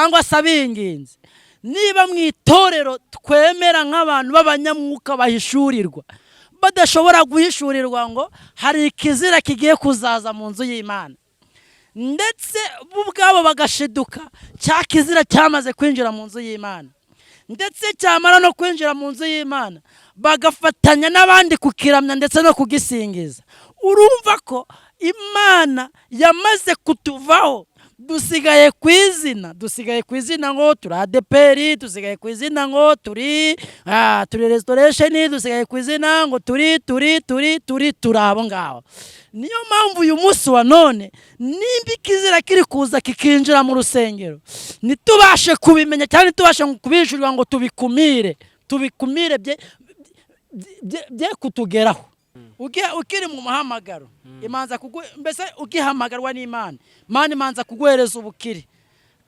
cyangwa se abinginzi niba mu itorero twemera nk'abantu b'abanyamwuka bahishurirwa badashobora guhishurirwa ngo hari ikizira kigiye kuzaza mu nzu y'Imana ndetse bo ubwabo bagashiduka cya kizira cyamaze kwinjira mu nzu y'Imana ndetse cyamara no kwinjira mu nzu y'Imana bagafatanya n'abandi kukiramya ndetse no kugisingiza urumva ko Imana yamaze kutuvaho dusigaye ku izina ngo turi ADEPR dusigaye ku izina ngo turi restoration dusigaye ku izina ngo turi abo ngabo niyo mpamvu uyu munsi wa none nimba ikizira kiri kuza kikinjira mu rusengero nitubashe kubimenya cyane tubashe kubishurirwa ngo tubikumire bye kutugeraho ukiri mu muhamagaro imanza mbese ukihamagarwa n'Imana imanza kuguhereza ubukire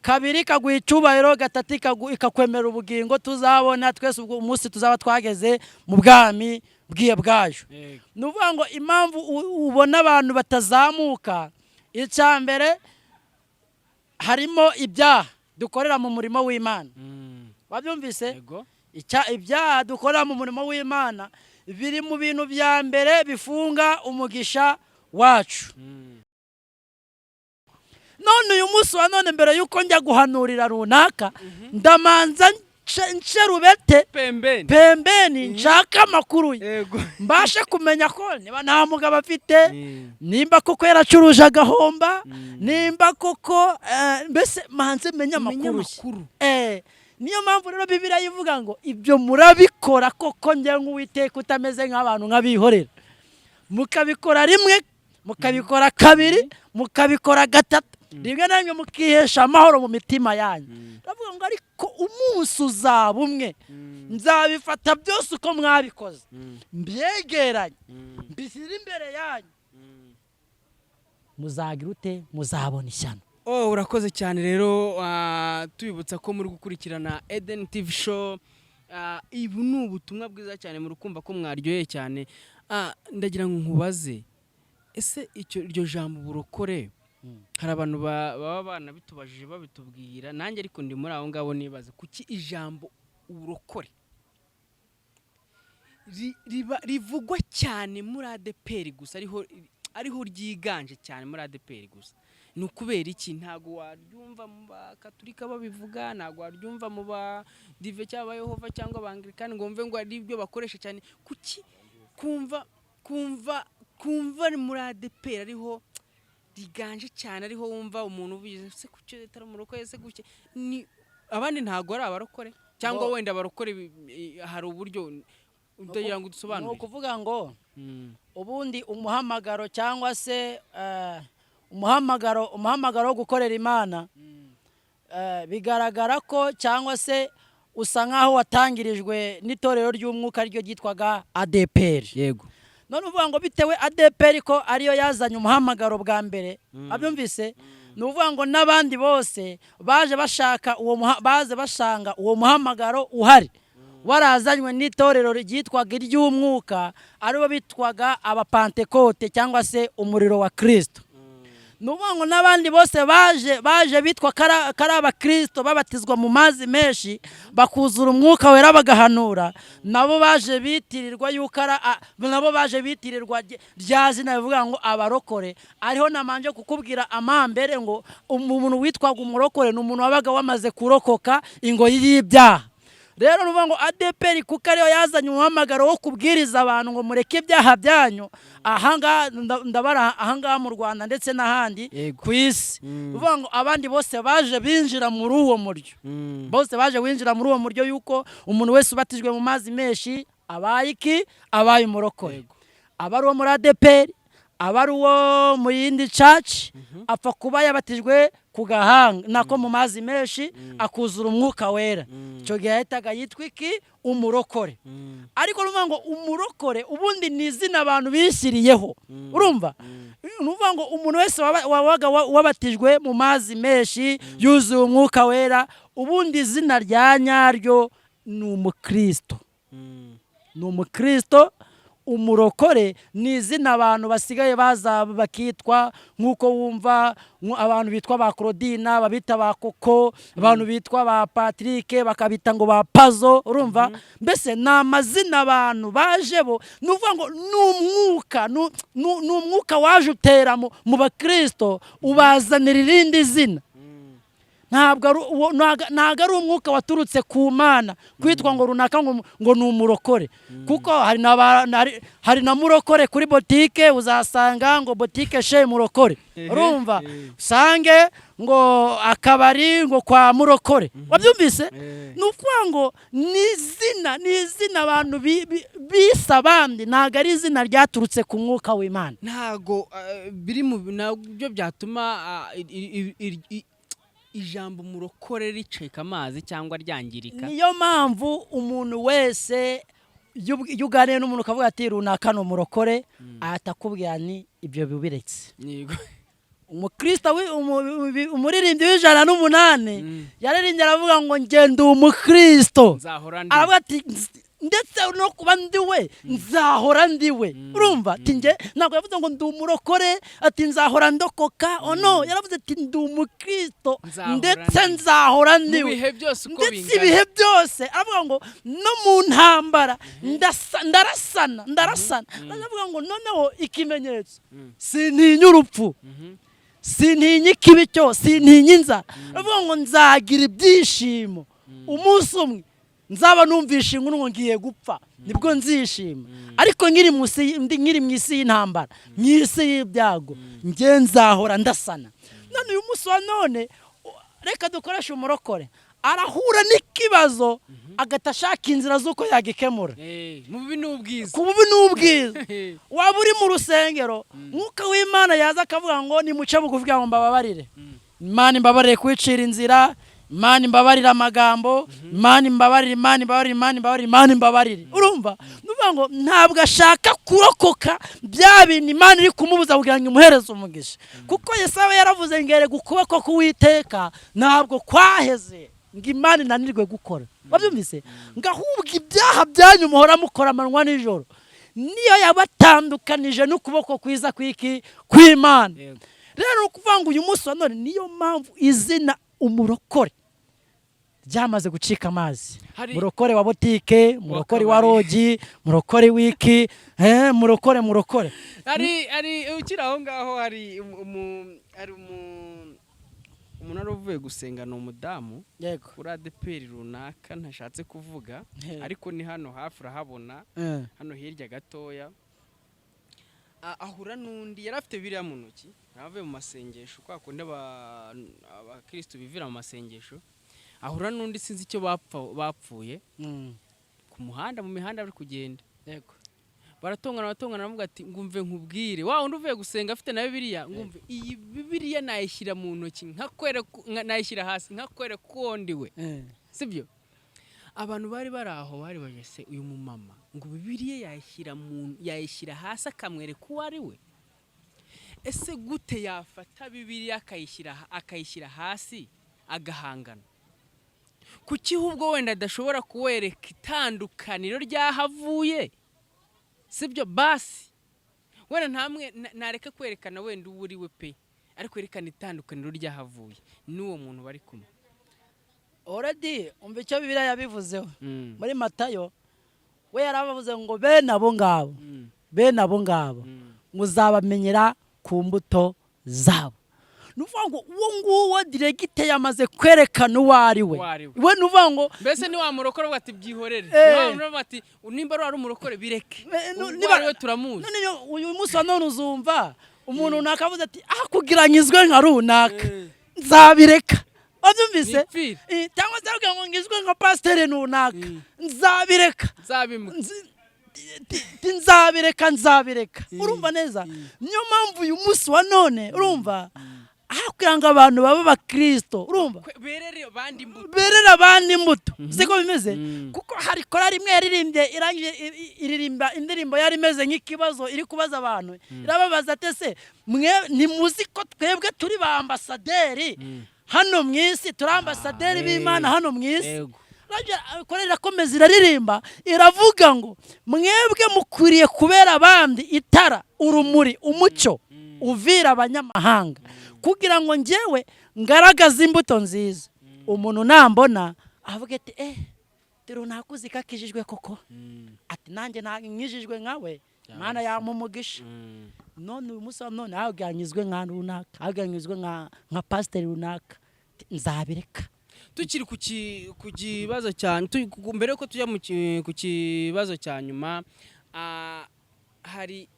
kabiri kaguha icyubahiro gatatu ikakwemera ubugingo tuzabona twese ubwo umunsi tuzaba twageze mu bwami bwayo nuvuga ngo impamvu ubona abantu batazamuka icya mbere harimo ibyaha dukorera mu murimo w'Imana wabyumvise ibyaha dukorera mu murimo w'Imana biri mu bintu bya mbere bifunga umugisha wacu none uyu munsi wa none mbere yuko njya guhanurira runaka ndamanza ncerubete pembeni nshaka amakuru mbashe kumenya ko niba nta mugabo afite nimba koko yaracuruje agahomba nimba koko mbese manze menya amakuru niyo mpamvu rero Bibiliya ivuga ngo ibyo murabikora koko njye nk'Uwiteka utameze nk'abantu nk'abihorera mukabikora rimwe mukabikora kabiri mukabikora gatatu rimwe na rimwe mukihesha amahoro mu mitima yanyu ndavuga ngo ariko umunsi uzaba umwe nzabifata byose uko mwabikoze mbyegeranye mbishyira imbere yanyu muzagira ute muzabona ishyano urakoze cyane rero tubibutsa ko muri gukurikirana EDENI TV show ibu ni ubutumwa bwiza cyane muri kumva ko mwaryoheye cyane ndagira ngo nkubaze ese iryo jambo burokore hari abantu baba banabitubajije babitubwira nanjye ariko ndi muri aho ngabo nibaze kuki ijambo uburokore rivugwa cyane muri ADEPR gusa ariho ryiganje cyane muri ADEPR gusa ni ukubera iki ntago waryumva mu bakatolika babivuga ntago waryumva mu ba dive cyangwa Yehova cyangwa abangirikani ngo mve ngo ari ibyo bakoresha cyane kuki kumva muri ADEPR ariho riganje cyane ariho wumva umuntu ubize se kuki leta rumurokore se guke ni abandi ntago ari abarokore cyangwa wenda abarokore hari uburyo ndagira ngo dusobanure kuvuga ngo ubundi umuhamagaro cyangwa se umuhamagaro wo gukorera Imana bigaragara ko cyangwa se usa nkaho watangirijwe n'itorero ry'umwuka ryo ryitwaga ADEPR yego none uvuga ngo bitewe ADEPR ko ariyo yazanye umuhamagaro bwa mbere abyumvise ni uvuga ngo n'abandi bose baje bashaka basanga uwo muhamagaro uhari warazanywe n'itorero ryitwaga iry'umwuka aribo bitwaga abapantekote cyangwa se umuriro wa Kristo nuvuga ngo n'abandi bose baje bitwa kari abakristo babatizwa mu mazi menshi bakuzura umwuka wera bagahanura nabo baje bitirirwa nabo baje bitirirwa rya zina bivuga ngo abarokore ariho namanje kukubwira amambere ngo umuntu witwaga umurokore ni umuntu wabaga wamaze kurokoka ingoyi y'ibyaha rero nuvuga ngo ADEPR kuko ariyo yazanye umuhamagaro wo kubwiriza abantu ngo mureke ibyaha byanyu ahangaha mu Rwanda ndetse n'ahandi ku isi nuvuga ngo abandi bose baje binjira muri uwo muryo yuko umuntu wese ubatijwe mu mazi menshi abaye umurokore abari uwo muri ADEPR abari uwo mu yindi church apfa kuba yabatijwe ku gahanga nako mu mazi menshi akuzura umwuka wera cyo gihe yahitaga yitwa iki umurokore ariko nuvuga ngo umurokore ubundi ni izina abantu bishyiriyeho urumva nuvuga ngo umuntu wese wabaga wabatijwe mu mazi menshi yuzuye umwuka wera ubundi izina rya nyaryo ni umukristo umurokore ni izina abantu basigaye baza bakitwa nk'uko wumva abantu bitwa ba Claudina babita ba Koko abantu bitwa ba Patrick bakabita ngo ba Pazo urumva mbese na amazina abantu bajebo nuvuga ngo n'umwuka waje utera mu bakristo ubazanira irindi zina ntabwo ari umwuka waturutse ku Mana kwitwa ngo runaka ngo ni umurokore kuko hari na murokore kuri botike uzasanga ngo botike she murokore urumva usange ngo akabari ngo kwa murokore wabyumvise nukuvuga ngo ni izina abantu bisa abandi ntabwo ari izina ryaturutse ku mwuka w'Imana ntabwo biri mu nabyo byatuma ijambo murokore riceka amazi cyangwa ryangirika niyo mpamvu umuntu wese yuganiye n'umuntu ukavuga ati runaka no murokore atakubwira ni ibyo bibiretse yego umukristo umuririmbyi w'108 yaririmbye aravuga ngo ngende umukristo aravuga ati ndetse no kuba ndiwe nzahora ndiwe urumva ati nge ntabwo yavuze ngo ndi umurokore ati nzahora ndokoka ono yaravuze ati ndi umukristo ndetse nzahora ndiwe ndetse ibihe byose aravuga ngo no mu ntambara ndarasana aravuga ngo noneho ikimenyetso sintinya urupfu sintinya ikibi cyose sintinya inzara aravuga ngo nzagira ibyishimo umunsi umwe nzaba numvisha inkuru ngo ngiye gupfa nibwo nzishima ariko nkiri mu isi y'intambara mu isi y'ibyago nge nzahora ndasana none uyu munsi wa none reka dukoreshe umurokore arahura n'ikibazo agata ashaka inzira z'uko yagikemura mu bubi n'ubwiza ku bubi n'ubwiza waba uri mu rusengero mwuka w'Imana yaza akavuga ngo nimuce bugufi ngo mbababarire Imana imbabarire kwicira inzira Imana imbabarira amagambo Imana imbabarire urumva nuvuga ngo ntabwo ashaka kurokoka bya bintu Imana iri kumubuza kugira ngo imuhereze umugisha kuko Yesaya yaravuze ngere gukuboko k'Uwiteka ntabwo kwaheze ngo Imana inanirwe gukora wabyumvise ngahubwa ibyaha byanyu muhora mukora amanywa n'ijoro niyo yabatandukanije n'ukuboko kwiza kw'Imana rero ukuvuga ngo uyu munsi wa none niyo mpamvu izina umurokore byamaze gucika amazi murokore wa botike murokore wa rogi murokore wiki murokore ari ukiri aho ngaho hari umuntu uvuye gusenga ni umudamu kuri ADEPR runaka ntashatse kuvuga ariko ni hano hafi urahabona hano hirya gatoya ahura n'undi yari afite biriya mu ntoki avuye mu masengesho kwa kundi abakristo bivira mu masengesho ahura n'undi sinzi icyo bapfuye ku muhanda mu mihanda bari kugenda yego baratongana baravuga ati ngumve nkubwire wa undi uvuye gusenga afite na Bibiliya ngumve iyi Bibiliya nayishyira mu ntoki nayishyira hasi nkakwere ko ndiwe sibyo abantu bari baraho bari bajese uyu mumama ngo Bibiliya yayishyira hasi akamwereka uwo ari we ese gute yafata Bibiliya akayishyira hasi agahangana kuki hubwo wenda adashobora kuwereka itandukaniro ryahavuye sibyo basi wenda ntamwe nareka kwerekana wenda uwo uri we pe ariko werekana itandukaniro ryahavuye n'uwo muntu bari kumwe already umva icyo Bibiliya yabivuzeho muri Matayo we yarabavuze ngo bene abo ngabo muzabamenyera ku mbuto zabo nuvuga ngo uwo nguwo diregite yamaze kwerekana uwo ari we we nuvuga ngo mbese ni wa murokore ati byihorere niba ati nimba ari umurokore bireke niba ari we turamuzi none uyu munsi wa none uzumva umuntu nakavuze ati kugiranyizwe nka runaka nzabireka wabyumvise cyangwa se kugira ngo ngizwe nka pasiteri runaka nzabireka nzabireka urumva neza niyo mpamvu uyu munsi wa none urumva kugira ngo abantu baba abakristo urumva berera abandi imbuto siko bimeze kuko hari korali imwe iririmba indirimbo yari imeze nk'ikibazo iri kubaza abantu irababaza ati se mwe ntimuzi ko twebwe turi ba ambasaderi hano mu isi turi ambasaderi b'Imana hano mu isi korari irakomeza iraririmba iravuga ngo mwebwe mukwiriye kubera abandi itara urumuri umucyo uvira abanyamahanga kugira ngo njyewe ngaragaze imbuto nziza umuntu nambona avuga ati dore nakuzi kakijijwe koko ati nanjye nkijijwe nkawe Imana yamumugisha none uyu munsi none haganyizwe nka runaka haganyizwe nka pasiteri runaka nzabireka tukiri ku kibazo cyane mbere yuko tujya ku kibazo cya nyuma hari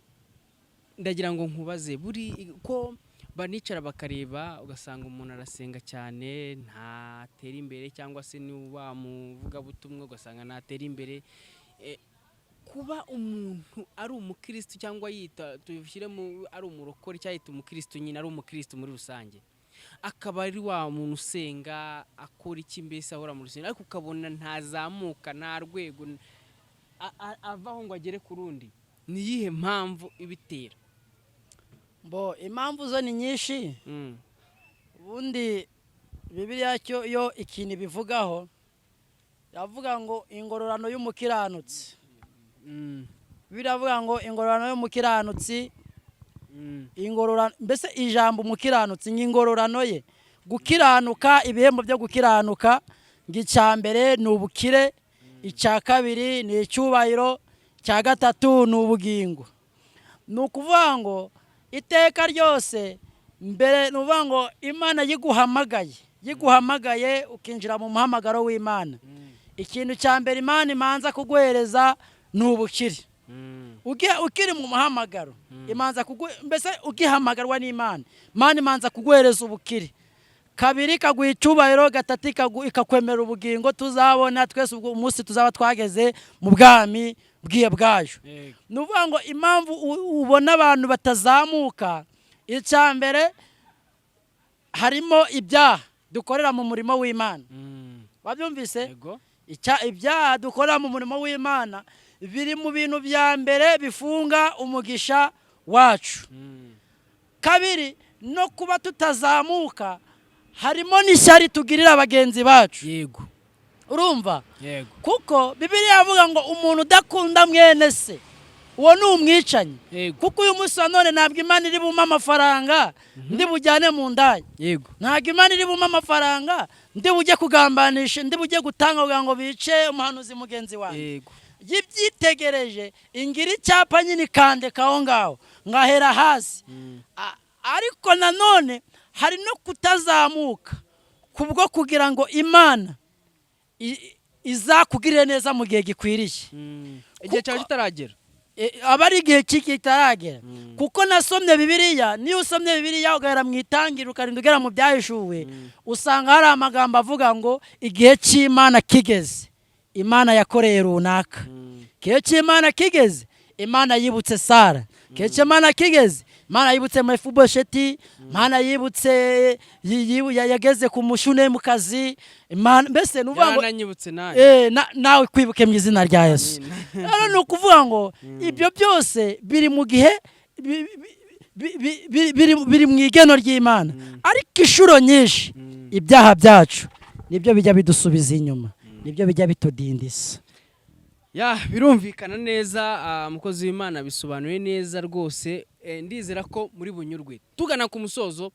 ndagira ngo nkubaze buri ko banicara bakareba ugasanga umuntu arasenga cyane ntatera imbere cyangwa se ni wamuvuga butumwe ugasanga ntatera imbere kuba umuntu ari umukristo cyangwa yita tubishyire mu ari umurokore cyangwa yita umukristo nyine ari umukristo muri rusange akaba ari wa muntu usenga akora iki mbese ahora mu rusengero ariko ukabona ntazamuka nta rwego avaho ngo agere ku rundi ni iyihe mpamvu ibitera impamvu zo ni nyinshi ubundi Bibiliya cyo yo ikintu bivugaho yavuga ngo ingororano y'umukiranutsi biravuga ngo ingororano y'umukiranutsi ingororano mbese ijambo umukiranutsi n'ingororano ye gukiranuka ibihembo byo gukiranuka ng'icyambere ni ubukire icya kabiri ni icyubahiro cya gatatu ni ubugingo ni ukuvuga ngo iteka ryose mbere ni ukuvuga ngo Imana yiguhamagaye ukinjira mu muhamagaro w'Imana ikintu cya mbere Imana imanza kuguhereza ni ubukire ukiri mu muhamagaro imanza mbese ukihamagarwa n'Imana Imana imanza kuguhereza ubukire kabiri ikaguha icyubahiro gatatu ikakwemerera ubugingo tuzabona twese ubwo umunsi tuzaba twageze mu bwami bwayo ni ukuvuga ngo impamvu ubona abantu batazamuka icya mbere harimo ibyaha dukorera mu murimo w'Imana babyumvise ibyaha dukorera mu murimo w'Imana biri mu bintu bya mbere bifunga umugisha wacu kabiri no kuba tutazamuka harimo n'ishyari tugirira bagenzi bacu yego urumva kuko Bibiliya yavuga ngo umuntu udakunda mwene se uwo ni umwicanyi kuko uyu munsi wa none ntabwo Imana iri bumpe amafaranga ndi bujyane mu ndaya ntabwo Imana iri bumpe amafaranga ndi bujye kugambanisha ndi bujye gutanga kugira ngo bice umuhanuzi mugenzi wanjye yibyitegereje ingira icyapa nyine ikandeka aho ngaho ngahera hasi ariko nanone hari no kutazamuka kubwo kugira ngo Imana izakugirire neza mu gihe gikwiriye igihe cyawe kitaragera aba ari igihe kitaragera kuko nasomye Bibiliya niyo usomye Bibiliya ugahera mu itangira ukarinda ugera mu byahishuwe usanga hari amagambo avuga ngo igihe cy'Imana kigeze Imana yakoreye runaka igihe cy'Imana kigeze Imana yibutse Sara igihe cy'Imana kigeze Imana yibutse Mefibosheti Imana yibutse yageze ku Mushunemukazi mbese nuvuga ngo nawe kwibuke mu izina rya Yesu rero ni ukuvuga ngo ibyo byose biri mu gihe biri mu igeno ry'Imana ariko inshuro nyinshi ibyaha byacu nibyo bijya bidusubiza inyuma nibyo bijya bitudindisa birumvikana neza umukozi w'Imana bisobanuye neza rwose ndizera ko muri bunyurwe tugana ku musozo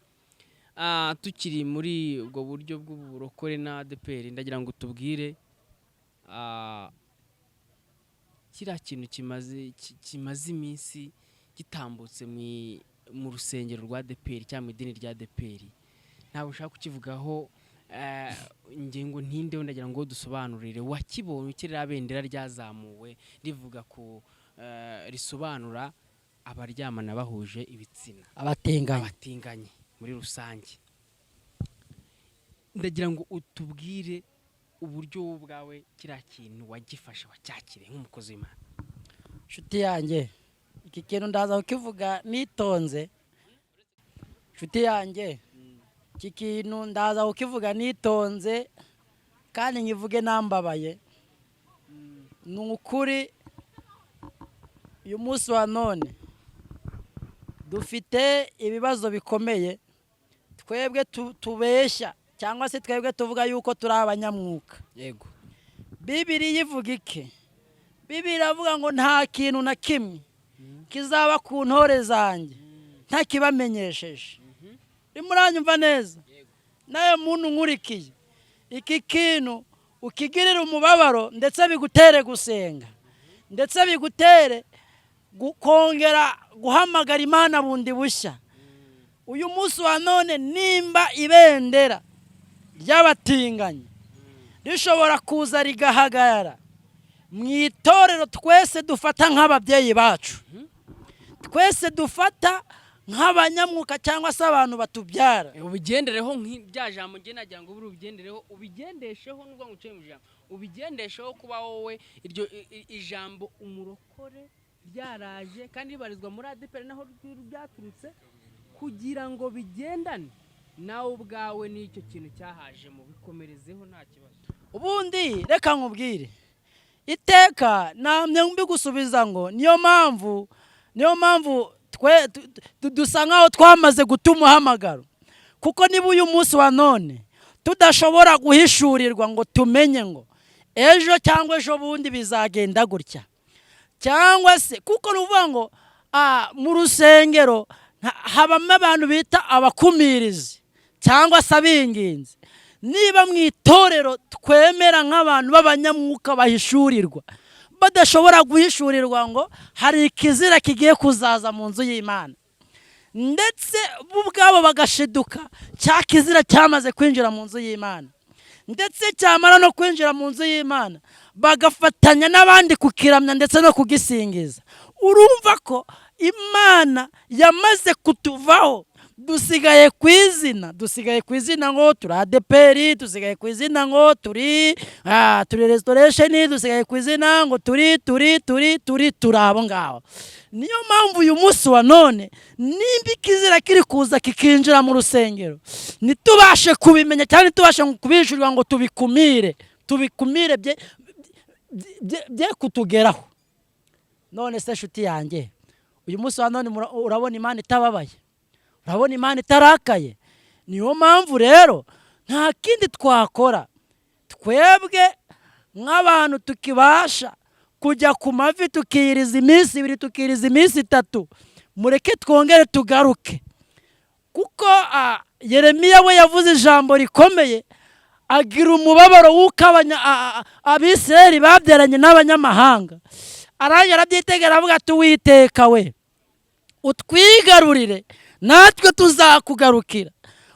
tukiri muri ubwo buryo bw'uburokore na ADEPR ndagira ngo tubwire kiriya kintu kimaze iminsi gitambutse mu rusengero rwa ADEPR cyangwa mu idini rya ADEPR ntabwo ushaka kukivugaho ingingo ntindeho ndagira ngo dusobanurire wakibonye ukirira bendera ryazamuwe rivuga ko risobanura abaryamana bahuje ibitsina abatinganyi muri rusange ndagira ngo utubwire uburyo bwawe kiriya kintu wagifashe wacyakire nk'umukozi w'Imana nshuti yanjye iki kintu ndaza kukivuga nitonze nshuti yanjye iki kintu ndaza kukivuga nitonze kandi nkivuge nambabaye ni ukuri uyu munsi wa none dufite ibibazo bikomeye twebwe tubeshya cyangwa se twebwe tuvuga yuko turi abanyamwuka yego Bibiliya ivuga iki? Bibiliya iravuga ngo nta kintu na kimwe kizaba ku ntore zanjye ntakibamenyesheje. Rimuranyumva neza? Nawe muntu nkurikiye, iki kintu ukigirira umubabaro ndetse bigutere gusenga, ndetse bigutere kongera guhamagara Imana bundi bushya. Uyu munsi wa none nimba ibendera ry'abatinganyi rishobora kuza rigahagarara mu itorero, twese dufata nk'ababyeyi bacu, twese dufata nk'abanyamwuka cyangwa se abantu batubyara, ubigendereho nk'ibya jambo ngena nagira ngo ubigendereho, ubigendesheho nubwo nguciye mu jambo, ubigendesheho kuba wowe iryo ijambo umurokore byaraje kandi bibarizwa muri ADEPR naho byaturutse, kugira ngo bigendane nawe ubwawe n'icyo kintu cyahajemo bikomerezeho nta kibazo. Ubundi reka nkubwire, iteka namye mbigusubiza ngo niyo mpamvu dusa nkaho twamaze guta umuhamagaro, kuko niba uyu munsi wa none tudashobora guhishurirwa ngo tumenye ngo ejo cyangwa ejo bundi bizagenda gutya, cyangwa se kuko nuvuga ngo mu rusengero habamo abantu bita abakumirizi cyangwa se abinginzi. Niba mu itorero twemera nk'abantu b'abanyamwuka bahishurirwa, badashobora guhishurirwa ngo hari ikizira kigiye kuzaza mu nzu y'Imana, ndetse bo ubwabo bagashiduka cya kizira cyamaze kwinjira mu nzu y'Imana, ndetse cyamara no kwinjira mu nzu y'Imana bagafatanya n'abandi kukiramya ndetse no kugisingiza, urumva ko Imana yamaze kutuvaho. Dusigaye ku izina ngo turi ADEPR, dusigaye ku izina ngo turi restoration, dusigaye ku izina ngo turi abo ngabo. Niyo mpamvu uyu munsi wa none nimba ikizira kiri kuza kikinjira mu rusengero, nitubashe kubimenya cyane, tubashe kubishyurwa ngo tubikumire bye kutugeraho. None se nshuti yanjye, uyu munsi wa none urabona Imana itababaye, urabona Imana itarakaye. Niyo mpamvu rero nta kindi twakora, twebwe nk'abantu tukibasha kujya ku mavi tukiriza iminsi 2, tukiriza iminsi 3, mureke twongere tugaruke, kuko Yeremiya we yavuze ijambo rikomeye, agira umubabaro w'uko Abisirayeli babyaranye n'abanyamahanga. Arabyitegera avuga ati Uwiteka we utwigarurire natwe tuzakugarukira.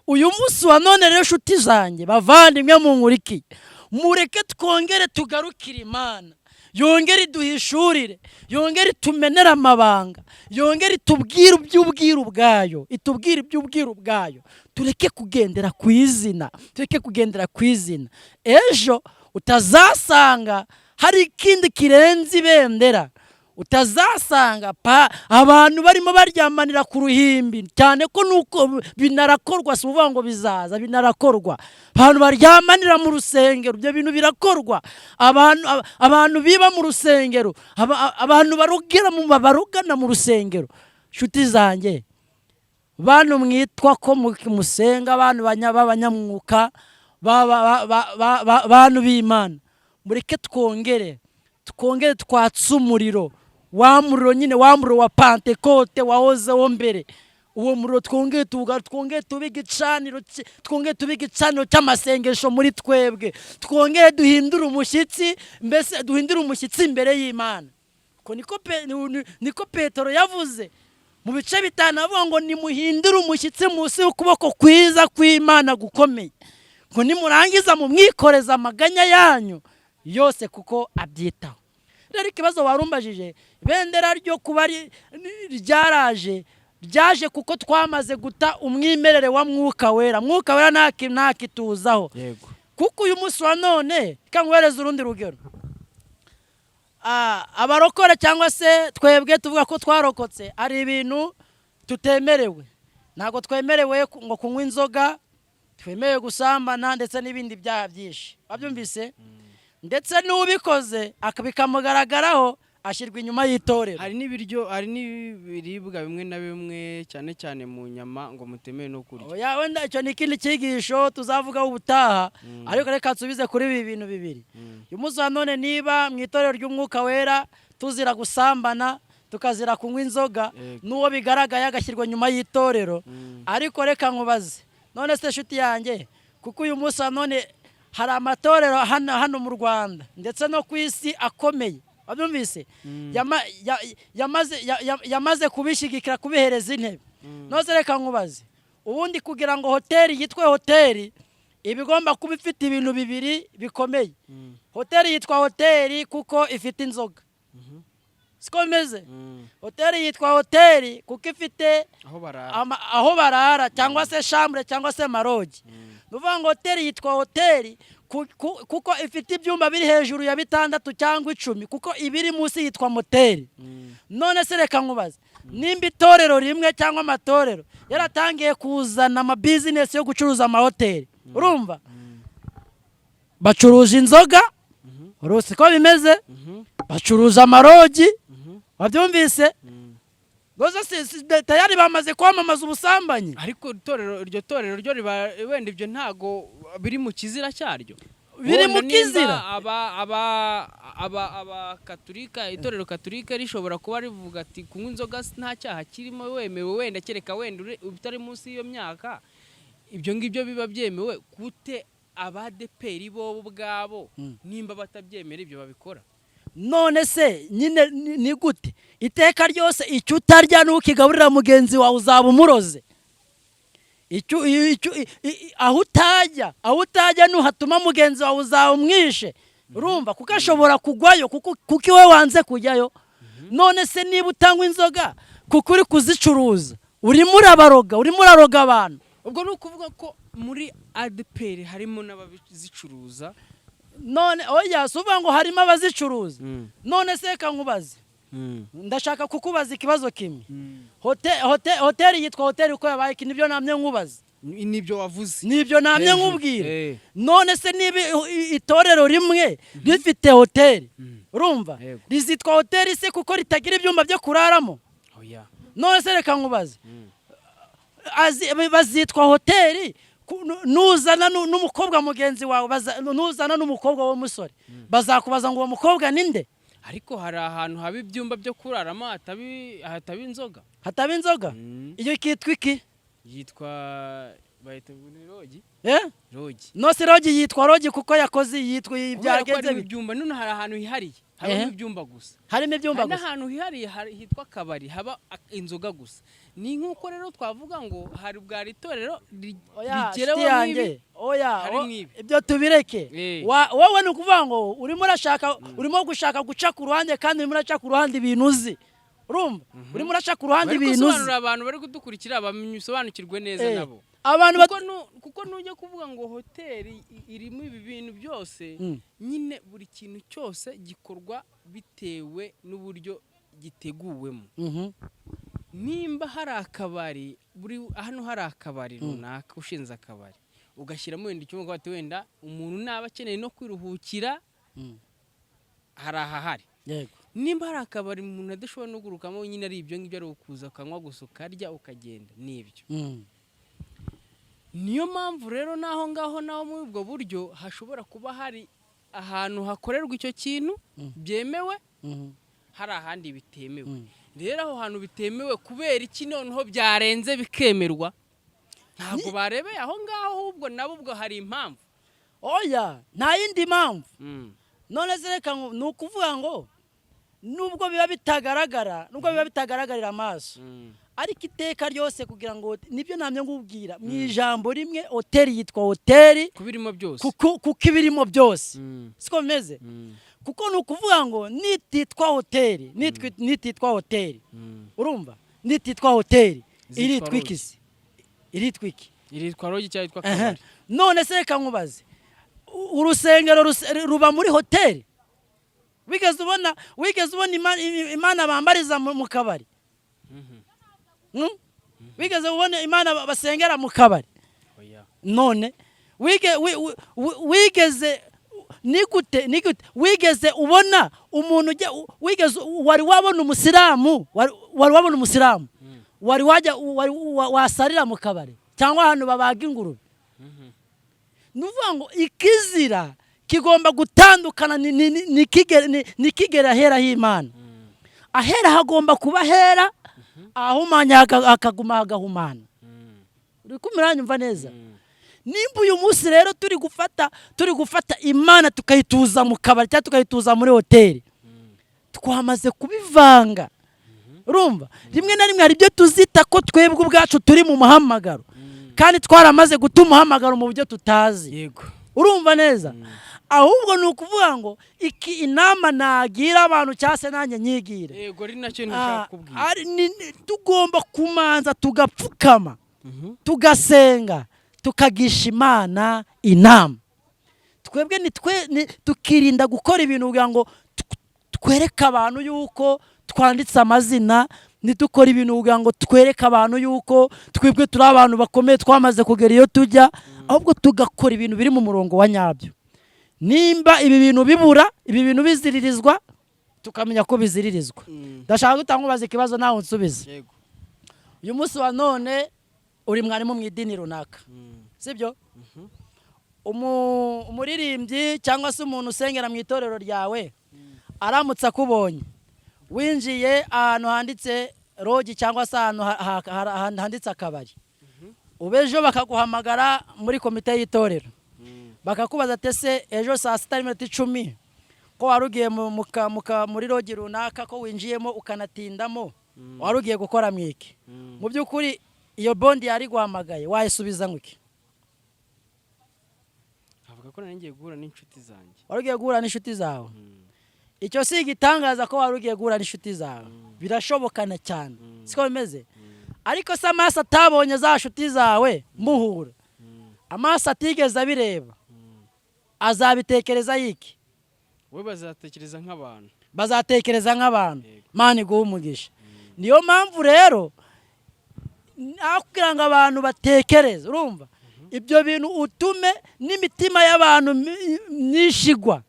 Uyu munsi wa none rero nshuti zanjye bavandimwe munkurikiye, mureke twongere tugarukire Imana, yongere duhishurire, yongere tumenere amabanga, yongere itubwire iby'ubwiru bwayo, tureke kugendera ku izina, ejo utazasanga hari ikindi kirenze ibendera, utazasanga abantu barimo baryamanira ku ruhimbi, cyane ko nuko binarakorwa, si uvuga ngo bizaza, binarakorwa. Abantu baryamanira mu rusengero, ibyo bintu birakorwa. Abantu biba mu rusengero, abantu barugana mu rusengero. Nshuti zanjye, bantu mwitwa ko musenga, abantu b'abanyamwuka, bantu b'Imana, mureke twongere twatse umuriro, wa muriro wa Pentekote wahozeho mbere. Uwo muriro twongere tube igicaniro cy'amasengesho muri twebwe, twongere duhindure umushyitsi, mbese duhindure umushyitsi imbere y'Imana. Niko Petero yavuze mu bice 5, avuga ngo nimuhindure umushyitsi munsi y'ukuboko kwiza kw'Imana gukomeye, ngo nimurangiza mu mwikoreza amaganya yanyu yose kuko abyitaho. Rero ikibazo warumbajije, bendera ryo kuba ryaje kuko twamaze guta umwimerere wa Mwuka Wera. Mwuka Wera nta kituzaho, kuko uyu munsi wa none kankwereza urundi rugero. Abarokore cyangwa se twebwe tuvuga ko twarokotse, ari ibintu tutemerewe. Ntabwo twemerewe ngo kunywa inzoga, twemerewe gusambana ndetse n'ibindi byaha byinshi, wabyumvise. Ndetse n'ubikoze bikamugaragaraho ashyirwa inyuma y'itorero. hari n'ibiribwa bimwe na bimwe cyane cyane mu nyama ngo mutemewe no kurya. Oya, wenda icyo ni ikindi cyigisho tuzavugaho ubutaha, ariko reka nsubize kuri ibi bintu bibiri. uyu munsi wa none niba mu itorero ry'umwuka wera tuzira gusambana tukazira kunywa inzoga, n'uwo bigaragaye agashyirwa nyuma y'itorero, ariko reka nkubaze, none se nshuti yanjye, kuko uyu munsi wa none hari amatorero hano mu Rwanda ndetse no ku isi akomeye, wabyumvise, yamaze kubishyigikira, kubihereza intebe. Nose reka nkubaze, ubundi kugira ngo hoteli yitwe hoteli iba igomba kuba ifite ibintu bibiri bikomeye. Hoteli yitwa hoteli kuko ifite inzoga, siko bimeze. Hoteli yitwa hoteli kuko ifite aho barara cyangwa se chambre cyangwa se marogi. Nuvuga ngo hoteli yitwa hoteli kuko ifite ibyumba biri hejuru ya 6 cyangwa 10, kuko ibiri munsi yitwa moteri. None se reka nkubaze, nimba itorero rimwe cyangwa amatorero yaratangiye kuzana ama business yo gucuruza amahoteli, urumva bacuruza inzoga, urose ko bimeze, bacuruza amarogi, wabyumvise, tayari bamaze kwamamaza ubusambanyi. Ariko iryo torero ryo wenda ibyo ntago biri mu kizira cyaryo, biri mu kizira. aba katolika, itorero katolika rishobora kuba rivuga ati kunywa inzoga nta cyaha kirimo, wemewe, wenda kereka wenda utari munsi y'iyo myaka, ibyo ngibyo biba byemewe. Gute ADEPR bo ubwabo nimba batabyemera ibyo babikora? None se nyine ni gute iteka ryose icyo utarya n'ukigaburira mugenzi wawe uzaba umuroze? Aho utajya nuhatuma mugenzi wawe uzaba umwishe, urumva, kuko ashobora kugwayo kuko iwe wanze kujyayo. None se niba utanywa inzoga kuko uri kuzicuruza, urimo uraroga abantu. Ubwo ni ukuvuga ko muri ADEPR harimo n'abazicuruza. None oya, suvuga ngo harimo abazicuruza. None se reka nkubaze, ndashaka kukubaza ikibazo kimwe. Hoteli yitwa hoteli uko yabaye, nibyo namye nkubaza. Nibyo wavuze, nibyo namye nkubwira. None se niba itorero rimwe rifite hoteli, urumva, rizitwa hoteli se kuko ritagira ibyumba byo kuraramo? None se reka nkubaze, bazitwa hoteli nuzana n'umukobwa mugenzi wawe, nuzana n'umukobwa w'umusore, bazakubaza ngo uwo mukobwa ninde? Ariko hari ahantu haba ibyumba byo kuraramo hataba inzoga. Hataba inzoga? Iyo kitwa iki? Yitwa bayita rogi. Rogi. No se rogi yitwa rogi kuko yakoze yitwa ibyagenze ibyumba. None hari ahantu hihariye haba ibyumba gusa. Harimo ibyumba gusa. N'ahantu hihariye hitwa kabari haba inzoga gusa. Ni nkuko rero twavuga ngo hari bwa itorero rigerewe n'ibi. Oya, ibyo tubireke. Wowe nukuvuga ngo urimo gushaka guca ku ruhande kandi urimo uraca ku ruhande ibintu uzi. Urumva? Urimo uraca ku ruhande ibintu uzi. Gusobanurira abantu bari kudukurikira bamenyusobanukirwe neza nabo. Abantu kuko nujye kuvuga ngo hoteli irimo ibi bintu byose, nyine buri kintu cyose gikorwa bitewe n'uburyo giteguwemo. Nimba hari akabari, hano hari akabari runaka ushinze akabari, ugashyiramo wenda icyumba bati wenda umuntu naba akeneye no kwiruhukira, hari ahahari. Nimba hari akabari umuntu adashobora no gurukamo, nyine ari ibyo ngibyo, ari ukuza ukanywa gusa ukarya ukagenda, n'ibyo. Niyo mpamvu rero naho ngaho naho muri ubwo buryo hashobora kuba hari ahantu hakorerwa icyo kintu byemewe, hari ahandi bitemewe. Rero aho hantu bitemewe kubera iki noneho byarenze bikemerwa? Ntabwo barebeye aho ngaho, ahubwo nabo ubwo hari impamvu. Oya, nta yindi mpamvu. None se reka ni ukuvuga ngo nubwo biba bitagaragarira amaso, ariko iteka ryose kugira ngo nibyo namye ngubwira mu ijambo rimwe, hoteli yitwa hoteli kubirimo byose, kuko ibirimo byose, siko bimeze. Kuko nukuvuga ngo nititwa hoteli, urumva, nititwa hoteli iritwa iki? Iritwa rogi cyangwa iritwa kabari. None se reka nkubaze, urusengero ruba muri hoteli? Wigeze ubona Imana bambariza mu kabari? Wigeze ubona Imana basengera mu kabari? None wigeze nigute wigeze ubona umuntu wigeze wari wabona umusilamu wari wabona umusilamu wari wajya wasarira mu kabari cyangwa ahantu babaga ingurube nuvuga ngo ikizira kigomba gutandukana nikigera ahera h'Imana ahera hagomba kuba hera ahumanya akaguma hagahumana uri kumuranyumva neza nimba uyu munsi rero turi gufata Imana tukayituza mu kabari cyangwa tukayituza muri hoteli twamaze kubivanga urumva rimwe na rimwe hari ibyo tuzita ko twebwe ubwacu turi mu muhamagaro kandi twaramaze guta umuhamagaro mu buryo tutazi yego urumva neza ahubwo ni ukuvuga ngo iki inama nagira abantu cyase nanjye nyigire yego ari nacyo nshaka kubwira tugomba kumanza tugapfukama tugasenga tukagisha Imana inama twebwe tukirinda gukora ibintu kugira ngo twereke abantu yuko twanditse amazina nidukora ibintu kugira ngo twereke abantu yuko twebwe turi abantu bakomeye twamaze kugera iyo tujya ahubwo tugakora ibintu biri mu murongo wa nyabyo nimba ibi bintu bibura ibi bintu biziririzwa tukamenya ko biziririzwa ndashaka gutangubaza ikibazo nawe unsubize uyu munsi wa none uri mwarimu mu idini runaka sibyo umuririmbyi cyangwa se umuntu usengera mu itorero ryawe aramutse akubonye winjiye ahantu handitse rogi cyangwa se ahantu handitse akabari ubejo bakaguhamagara muri komite y'itorero bakakubaza tese ejo saa 6:10 ko warugiye muri rogi runaka ko winjiyemo ukanatindamo warugiye gukora mwiki mu byukuri iyo bondi yari guhamagaye wayisubiza nguki avuga ko nangiye guhura n'inshuti zanjye warugiye guhura n'inshuti zawe icyo si igitangaza ko warugiye guhura n'inshuti zawe birashobokana cyane siko bimeze ariko se amaso atabonye za nshuti zawe muhura amaso atigeze abireba azabitekereza yiki we bazatekereza nk'abantu Mana iguhe umugisha niyo mpamvu rero kugira ngo abantu batekereze urumva ibyo bintu utume n'imitima y'abantu nishigwa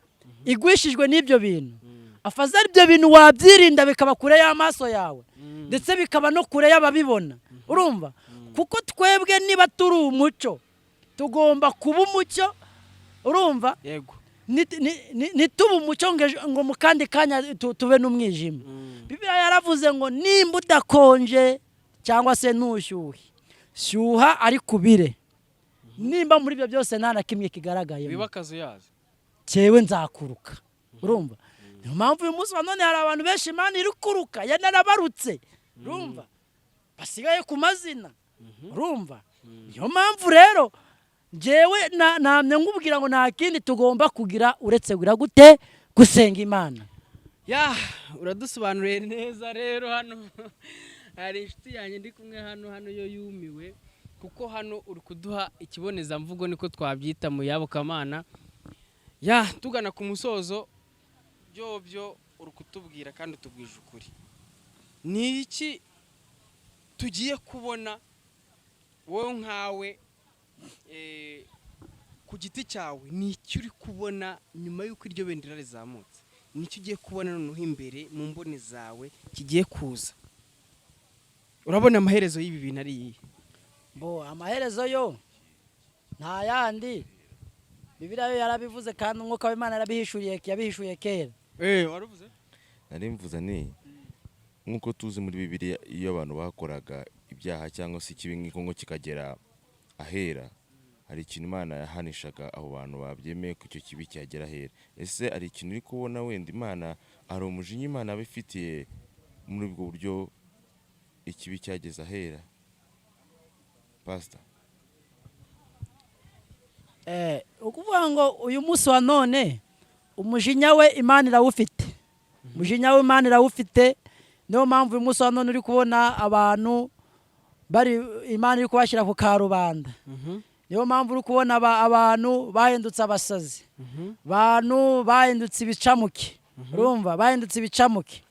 igwishijwe n'ibyo bintu afazari ibyo bintu wabyirinda bikaba kure y'amaso yawe ndetse bikaba no kure y'ababibona urumva kuko twebwe niba turi umucyo tugomba kuba umucyo urumva yego nituba umucyo ngo mu kandi kanya tube n'umwijima Bibiliya yaravuze ngo nimba udakonje cyangwa se ntushyuhe shyuha ari kubire nimba muri ibyo byose nta na kimwe kigaragaye bibakazo yazo cyewe nzakuruka urumva niyo mpamvu uyu munsi wa none hari abantu benshi Imana iri kuruka yanarabarutse urumva basigaye ku mazina urumva niyo mpamvu rero njyewe namye nkubwira ngo nta kindi tugomba kugira uretse gute gusenga Imana uradusobanuriye neza rero hano hari inshuti yanjye ndi kumwe hano yo yumiwe kuko hano uri kuduha ikibonezamvugo niko twabyita mu yabokamana tugana ku musozo byo uri kutubwira kandi utubwije ukuri ni iki tugiye kubona wowe nkawe ku giti cyawe ni iki uri kubona nyuma y'uko iryo bendera rizamutse ni iki ugiye kubona noneho imbere mu mboni zawe kigiye kuza urabona amaherezo y'ibi bintu ari iyihe amaherezo yo nta yandi Bibiliya yo yarabivuze kandi umwuka w'Imana yabihishuye kera waruvuze nari mvuze nk'uko tuzi muri Bibiliya iyo abantu bakoraga ibyaha cyangwa se ikibi nk'iko kikagera ahera hari ikintu Imana yahanishaga abo bantu babyemeye ko icyo kibi cyagera ahera ese ari ikintu uri kubona wenda Imana ari umujinya Imana abifitiye muri ubwo buryo ikibi cyageze ahera pastor ukuvuga ngo uyu munsi wa none umujinya we Imana irawufite umujinya we Imana irawufite niyo mpamvu uyu munsi wa none uri kubona abantu bari Imana iri kubashyira ku karubanda niyo mpamvu uri kubona abantu bahindutse abasazi abantu bahindutse ibicamuke urumva bahindutse ibicamuke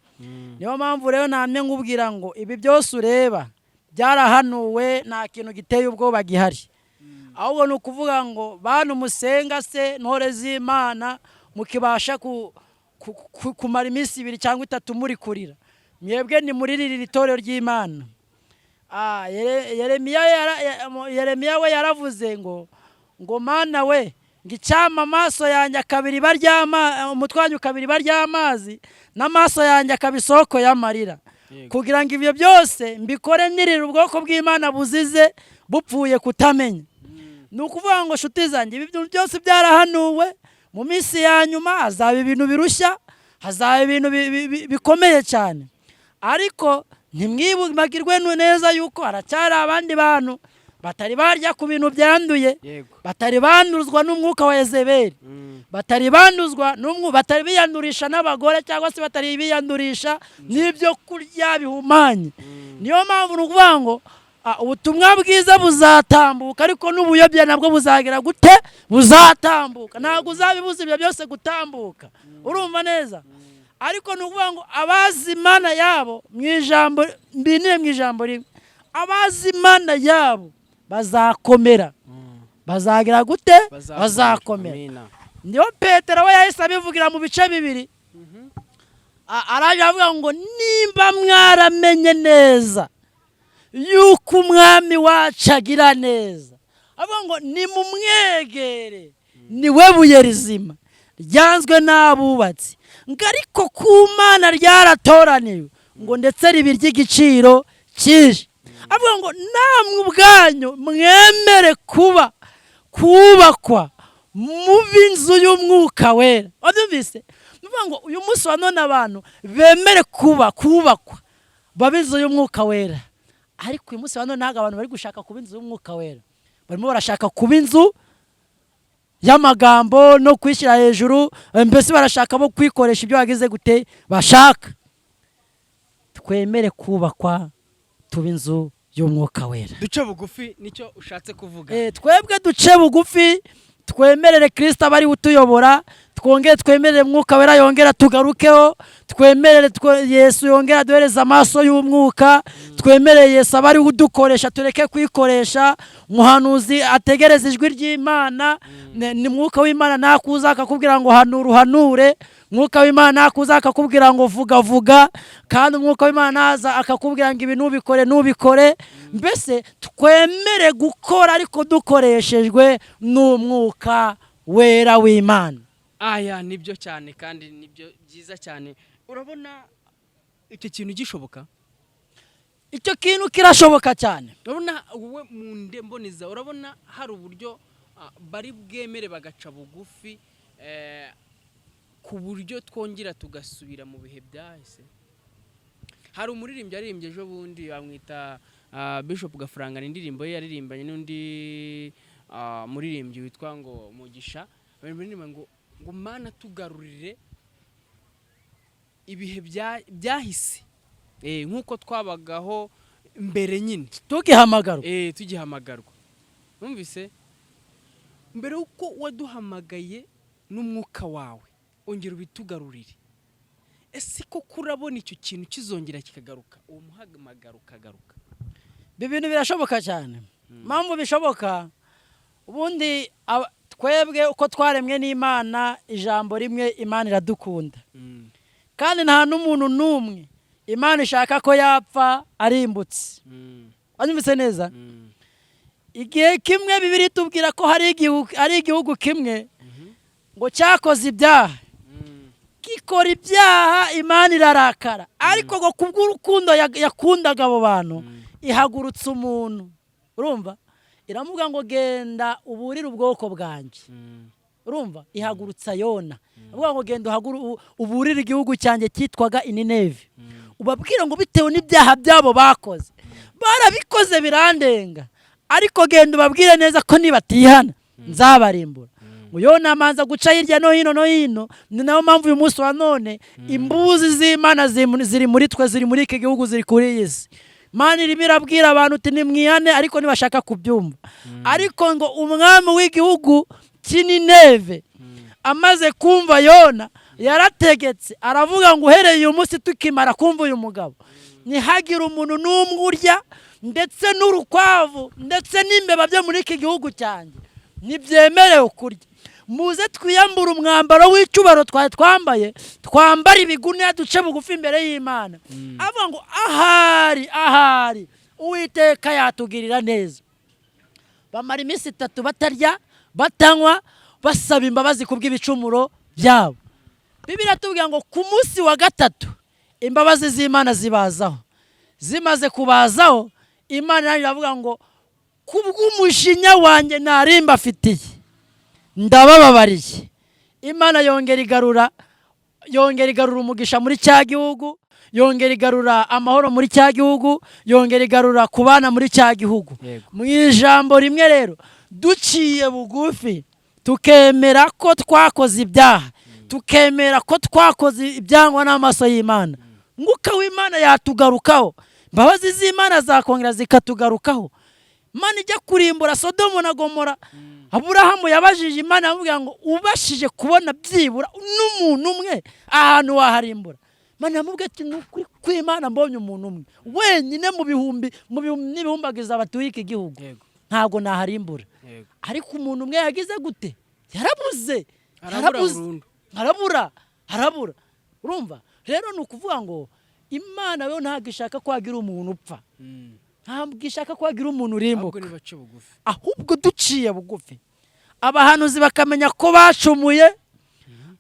niyo mpamvu rero namye nkubwira ngo ibi byose ureba byarahanuwe nta kintu giteye ubwoba gihari ahubwo ni ukuvuga ngo bantu musenga se ntore z'Imana mukibasha kumara iminsi 2 cyangwa 3 muri kurira mwebwe ni muririra itorero ry'Imana. Yeremiya we yaravuze ngo Mana we ngicama amaso yanjye akabiri baryama umutwanyu kabiri baryamazi n'amaso yanjye akabisoko y'amarira kugira ngo ivyo byose mbikore nirira ubwoko bw'Imana buzize bupfuye kutamenya. Nukuvuga ngo shuti zanjye ibi byose byarahanuwe mu minsi ya nyuma hazaba ibintu birushya, hazaba ibintu bikomeye cyane, ariko ntimwibagirwe neza yuko haracyari abandi bantu batari barya ku bintu byanduye, batari banduzwa n'umwuka wa Yezebeli, batari banduzwa batari biyandurisha n'abagore cyangwa se batari biyandurisha n'ibyo kurya bihumanye. Niyo mpamvu nukuvuga ngo ubutumwa bwiza buzatambuka, ariko n'ubuyobya nabwo buzagira gute? Buzatambuka. Ntabwo uzabibuza ibyo byose gutambuka, urumva neza? Ariko nukuvuga ngo abazi Imana yabo mwijambo mbinire mwijambo rimwe, abazi Imana yabo bazakomera, bazagira gute? Bazakomera. Niyo Petero we yahise abivugira mu bice 2. Araje avuga ngo nimba mwaramenye neza yuko umwami wacu agira neza, avuga ngo nimumwegere, niwe buye rizima ryanzwe n'abubatsi, ngo ariko ku Mana ryaratoraniwe ngo ndetse ribi ry'igiciro cyinshi. Avuga ngo namwe ubwanyu mwemere kubakwa mu b'inzu y'umwuka wera. Wabyumvise? Nuvuga ngo uyu munsi wa none abantu bemere kubakwa bab'inzu y'umwuka wera, ariko uyu munsi wa none ntago abantu bari gushaka kuba inzu y'umwuka wera, barimo barashaka kuba inzu y'amagambo no kwishyira hejuru, mbese barashaka bo kwikoresha ibyo bagize gute bashaka. Twemere kubakwa tuba inzu y'umwuka wera. Duce bugufi nicyo ushatse kuvuga. Twebwe duce bugufi, twemerere Kristo abari utuyobora, twongere twemerere mwuka wera yongera tugarukeho, twemerere Yesu yongera duhereza amaso y'umwuka, twemerere Yesu abari udukoresha tureke kwikoresha. Umuhanuzi ategereza ijwi ry'Imana, ni mwuka w'Imana nakuza akakubwira ngo hanure, mwuka w'Imana nakuza akakubwira ngo vuga, kandi mwuka w'Imana naza akakubwira ngo ibi nubikore. Mbese twemere gukora ariko dukoreshejwe n'umwuka wera w'Imana. Aya nibyo cyane kandi nibyo byiza cyane. Urabona icyo kintu gishoboka? Icyo kintu kirashoboka cyane. Urabona wowe mu ndemboniza, urabona hari uburyo bari bwemere bagaca bugufi ku buryo twongera tugasubira mu bihe byahise. Hari umuririmbyi aririmbye ejo bundi bamwita Bishop Gafaranga, indirimbo ye yaririmbanye n'undi muririmbyi witwa ngo Mugisha, baririmba ngo Mana tugarurire ibihe byahise nkuko twabagaho mbere nyine tugihamagarwa. Numvise mbere uko waduhamagaye n'umwuka wawe ongera ubitugarurire. Ese ko kurabona icyo kintu kizongera kikagaruka, uwo muhamagaro ukagaruka? Ibintu birashoboka cyane. Mpamvu bishoboka, ubundi twebwe uko twaremwe n'Imana, ijambo rimwe, Imana iradukunda, kandi nta n'umuntu n'umwe Imana ishaka ko yapfa arimbutse. Wanyumvise neza? Igihe kimwe Bibiliya itubwira ko hari igihugu kimwe ngo cyakoze ibyaha, gikora ibyaha, Imana irarakara, ariko ngo kubw'urukundo yakundaga abo bantu ihagurutsa umuntu, urumva, iramuga ngo genda uburire ubwoko bwanjye, urumva, ihagurutsa Yona, avuga ngo genda uburire igihugu cyanjye cyitwaga Nineve, ubabwira ngo bitewe n'ibyaha byabo bakoze, barabikoze birandenga, ariko genda ubabwire neza ko nibatihana nzabarimbura. Yona amanza guca hirya no hino, ni nayo mpamvu uyu munsi wa none imbuzi z'Imana ziri muri twe, ziri muri iki gihugu, ziri kuri iyi si. Imana irimo irabwira abantu uti nimwihane, ariko ntibashaka kubyumva. Ariko ngo umwami w'igihugu cy'Nineve amaze kumva Yona, yarategetse aravuga ngo uhereye uyu munsi tukimara kumva uyu mugabo, ntihagire umuntu n'umwe urya, ndetse n'urukwavu ndetse n'imbeba byo muri iki gihugu cyanjye ntibyemerewe kurya. Muze twiyambure umwambaro w'icyubahiro twari twambaye, twambara ibiguniya duce bugufi imbere y'Imana. Avuga ngo ahari Uwiteka yatugirira neza. Bamara iminsi 3 batarya batanywa basaba imbabazi kubw'ibicumuro byabo. Bibiliya tubwira ngo ku munsi wa 3 imbabazi z'Imana zibazaho. Zimaze kubazaho, Imana iravuga ngo kubw'umushinya wanjye narimba afitiye ndabababariye. Imana yongera igarura umugisha muri cya gihugu, yongera igarura amahoro muri cya gihugu, yongera igarura kubana muri cya gihugu. Mu ijambo rimwe rero, duciye bugufi tukemera ko twakoze ibyaha, tukemera ko twakoze ibyangwa n'amaso y'Imana, Mwuka w'Imana yatugarukaho, imbabazi z'Imana zakongera zikatugarukaho. Imana ijya kurimbura Sodomu na Gomora, Aburahamu yabajije Imana amubwira ngo ubashije kubona byibura n'umuntu umwe ahantu waharimbura. Imana yamubwiye ati n'ukuri kw'Imana mbonye umuntu umwe wenyine mu bihumbi n'ibihumbagiza batuye iki gihugu, ntago naharimbura. Ariko umuntu umwe yagize gute? Yarabuze, arabura. Urumva rero nukuvuga ngo Imana yo ntago ishaka kwagira umuntu upfa, ntabwo ishaka kwagira umuntu urimbuka, ahubwo duciye bugufi. Abahanuzi bakamenya ko bacumuye,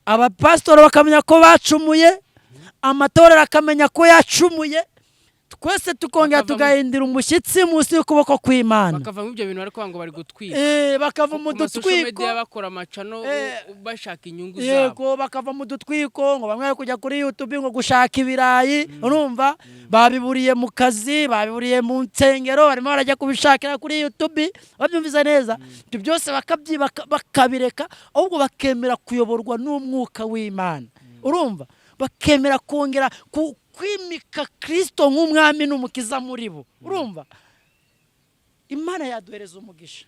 abapastori bakamenya ko bacumuye, amatorero akamenya ko yacumuye, twese tukongera tugahindira umushyitsi munsi y'ukuboko kw'Imana. Bakava mu ibyo bintu ariko ngo bari gutwika, bakava mu dutwiko, bakora amacano bashaka inyungu zabo. Yego, bakava mu dutwiko ngo bamwe kujya kuri YouTube ngo gushaka ibirayi. Urumva babiburiye mu kazi, babiburiye mu nsengero, barimo barajya kubishakira kuri YouTube. Babyumviza neza, ibyo byose bakabireka, ahubwo bakemera kuyoborwa n'umwuka w'Imana. Urumva bakemera kongera kwimika Kristo nk'umwami n'umukiza muri bo. Urumva Imana yaduhereza umugisha.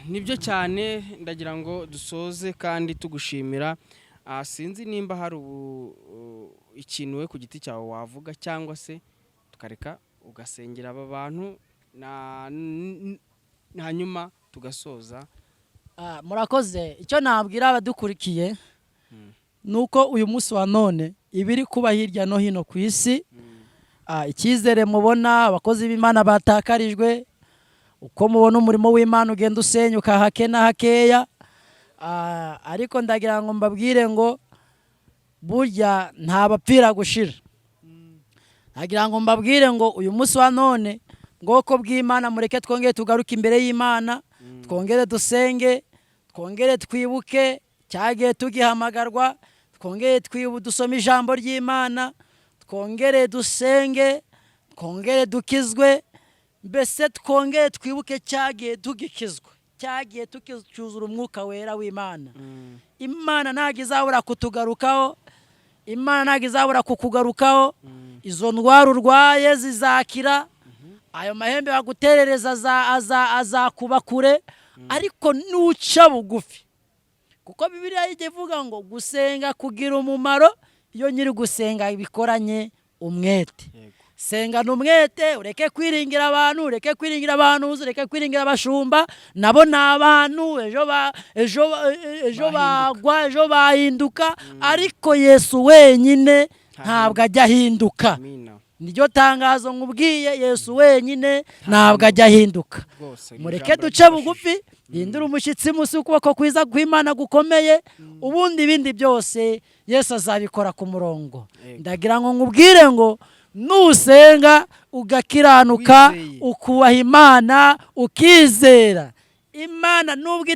Nibyo cyane, ndagira ngo dusoze kandi tugushimira. Sinzi nimba hari ikintu we ku giti cyawe wavuga, cyangwa se tukareka ugasengera aba bantu hanyuma tugasoza. Murakoze. Icyo nabwira abadukurikiye nuko uyu munsi wa none ibiri kuba hirya no hino ku isi, icyizere mubona abakozi b'Imana batakarijwe, uko mubona umurimo w'Imana ugenda usenyuka hake na hakeya, ariko ndagira ngo mbabwire ngo burya nta bapfira gushira. Ndagira ngo mbabwire ngo uyu munsi wa none ngoko bw'Imana mureke twongere tugaruke imbere y'Imana, twongere dusenge, twongere twibuke cyagiye tugihamagarwa, twongere dusome ijambo ry'Imana, twongere dusenge, twongere dukizwe, mbese twongere twibuke cyagiye tugikizwa, cyagiye tukicyuzura umwuka wera w'Imana. Imana ntago izabura kutugarukaho, Imana ntago izabura kukugarukaho. Izo ndwara urwaye zizakira, ayo mahembe baguterereza azakuba kure, ariko nuca bugufi. Kuko Bibiliya ivuga ngo gusenga kugira umumaro iyo nyiri gusenga bikoranye umwete. Senga n'umwete, ureke kwiringira abantu, ureke kwiringira abahanuzi, ureke kwiringira abashumba, nabo ni abantu, ejo bagwa, ejo bahinduka, ariko Yesu wenyine ntabwo ajya ahinduka. Niryo tangazo nkubwiye, Yesu wenyine ntabwo ajya ahinduka. Mureke duce bugufi, hindura umushyitsi munsi y'ukuboko kwiza kw'Imana gukomeye, ubundi ibindi byose Yesu azabikora ku murongo. Ndagira ngo nkubwire ngo nusenga ugakiranuka, ukubaha Imana, ukizera Imana, nubwo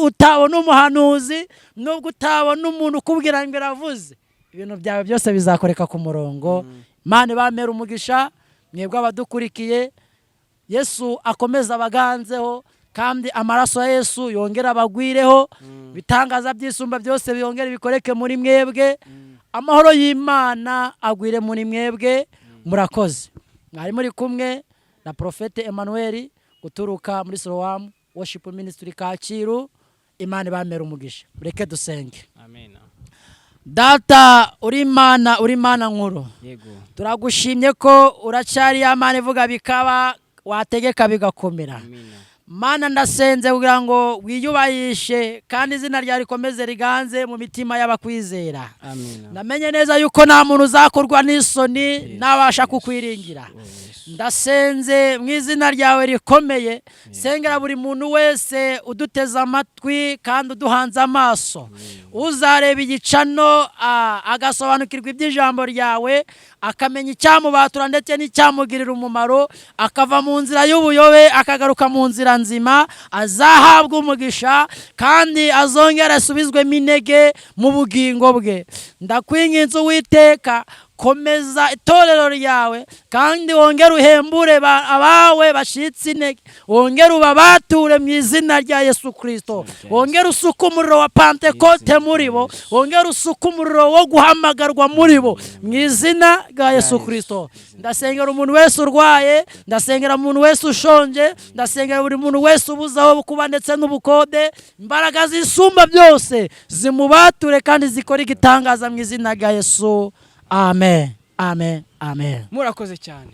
utabona umuhanuzi, nubwo utabona umuntu ukubwira ngo iravuze, ibintu byawe byose bizakoreka ku murongo. Imana ibamere umugisha, mwebwe abadukurikiye. Yesu akomeza abaganzeho, kandi amaraso ya Yesu yongera abagwireho, bitangaza byisumba byose byongera bikoreke muri mwebwe. Amahoro y'Imana agwire muri mwebwe. Murakoze. Mwari muri kumwe na Profete Emmanuel guturuka muri Siloam Worship Ministry Kacyiru. Imana ibamere umugisha. Mureke dusenge. Amen. data uri Imana nkuru, yego turagushimye ko uracyari ya Mana ivuga bikaba, wategeka bigakomera. amina Mana ndasenze kugira ngo wiyubahishe kandi izina ryawe rikomeze riganze mu mitima y'abakwizera. amina Namenye neza yuko nta muntu uzakorwa n'isoni nabasha kukwiringira. Ndasenze mu izina ryawe rikomeye, sengera buri muntu wese uduteze amatwi kandi uduhanze amaso, uzareba igicano agasobanukirwa iby'ijambo ryawe, akamenya icyamubatura ndetse n'icyamugirira umumaro, akava mu nzira y'ubuyobe akagaruka mu nzira nzima, azahabwa umugisha kandi azongera asubizwemo intege mu bugingo bwe. Ndakwinginze Uwiteka, komeza itorero ryawe kandi wongere uhembure abawe bashitse intege, wongere ubabature mu izina rya Yesu Kristo, wongere usuke umuriro wa Pentekote muri bo, wongere usuke umuriro wo guhamagarwa muri bo mu izina rya Yesu Kristo. Ndasengera umuntu wese urwaye, ndasengera umuntu wese ushonje, ndasengera buri muntu wese ubuzaho kuba ndetse n'ubukode, imbaraga zisumba byose zimubature kandi zikora igitangaza mu izina rya Yesu. Amen, amen, amen. murakoze cyane.